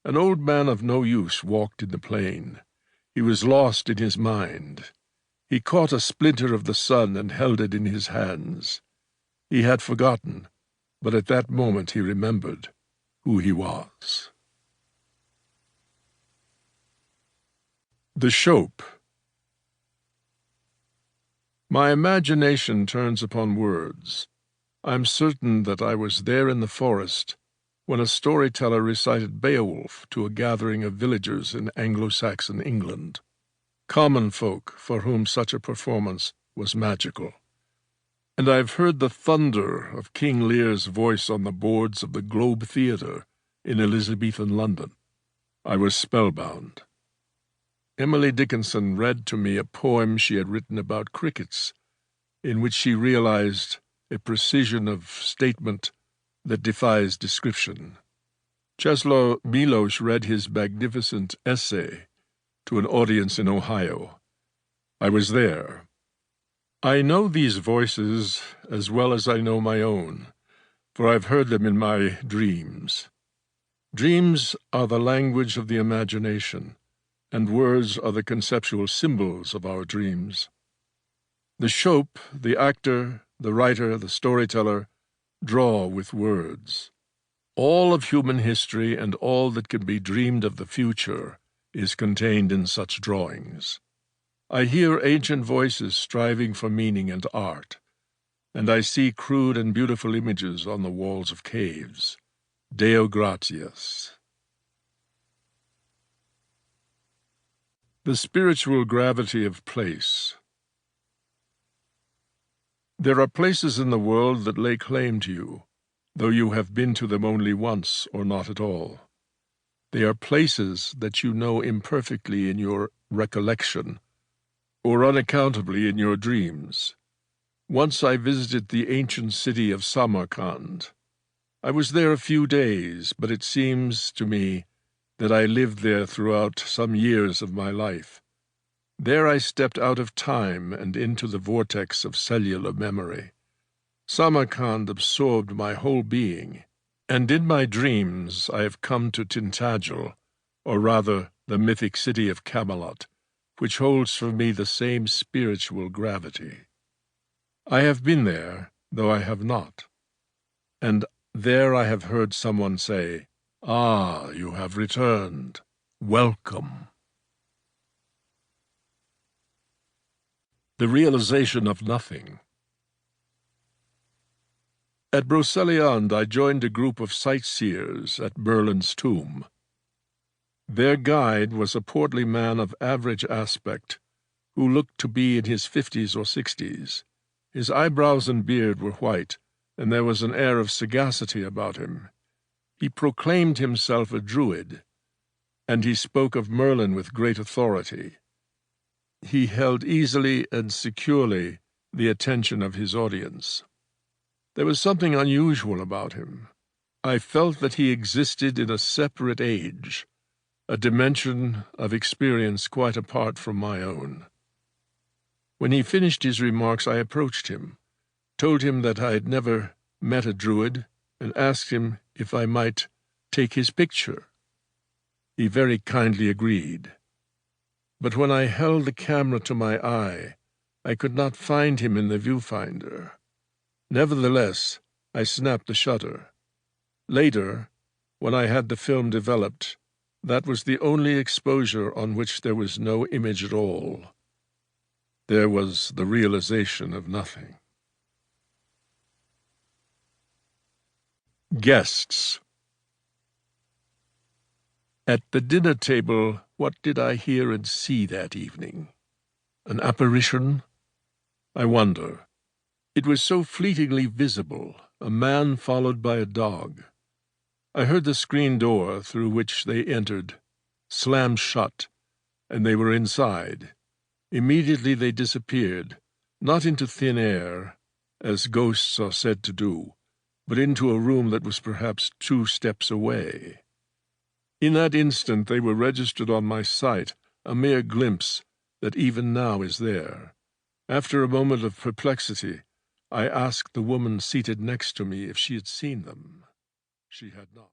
An old man of no use walked in the plain. He was lost in his mind. He caught a splinter of the sun and held it in his hands. He had forgotten, but at that moment he remembered who he was. The Shope. My imagination turns upon words. I'm certain that I was there in the forest when a storyteller recited Beowulf to a gathering of villagers in Anglo-Saxon England, common folk for whom such a performance was magical. And I've heard the thunder of King Lear's voice on the boards of the Globe Theatre in Elizabethan London. I was spellbound. Emily Dickinson read to me a poem she had written about crickets, in which she realized a precision of statement that defies description. Czesław Miłosz read his magnificent essay to an audience in Ohio. I was there. I know these voices as well as I know my own, for I've heard them in my dreams. Dreams are the language of the imagination, and words are the conceptual symbols of our dreams. The Shope, the actor, the writer, the storyteller, draw with words. All of human history and all that can be dreamed of the future is contained in such drawings. I hear ancient voices striving for meaning and art, and I see crude and beautiful images on the walls of caves. Deo gratias. The spiritual gravity of place. There are places in the world that lay claim to you, though you have been to them only once or not at all. They are places that you know imperfectly in your recollection, or unaccountably in your dreams. Once I visited the ancient city of Samarkand. I was there a few days, but it seems to me that I lived there throughout some years of my life. There I stepped out of time and into the vortex of cellular memory. Samarkand absorbed my whole being, and in my dreams I have come to Tintagel, or rather the mythic city of Camelot, which holds for me the same spiritual gravity. I have been there, though I have not, and there I have heard someone say, "Ah, you have returned. Welcome." The realization of nothing. At Brocéliande I joined a group of sightseers at Merlin's tomb. Their guide was a portly man of average aspect, who looked to be in his 50s or 60s. His eyebrows and beard were white, and there was an air of sagacity about him. He proclaimed himself a druid, and he spoke of Merlin with great authority. He held easily and securely the attention of his audience. There was something unusual about him. I felt that he existed in a separate age, a dimension of experience quite apart from my own. When he finished his remarks, I approached him, told him that I had never met a druid, and asked him if I might take his picture. He very kindly agreed. But when I held the camera to my eye, I could not find him in the viewfinder. Nevertheless, I snapped the shutter. Later, when I had the film developed, that was the only exposure on which there was no image at all. There was the realization of nothing. Guests. At the dinner table, what did I hear and see that evening? An apparition? I wonder. It was so fleetingly visible, a man followed by a dog. I heard the screen door through which they entered slam shut, and they were inside. Immediately they disappeared, not into thin air, as ghosts are said to do, but into a room that was perhaps 2 steps away. In that instant they were registered on my sight, a mere glimpse that even now is there. After a moment of perplexity, I asked the woman seated next to me if she had seen them. She had not.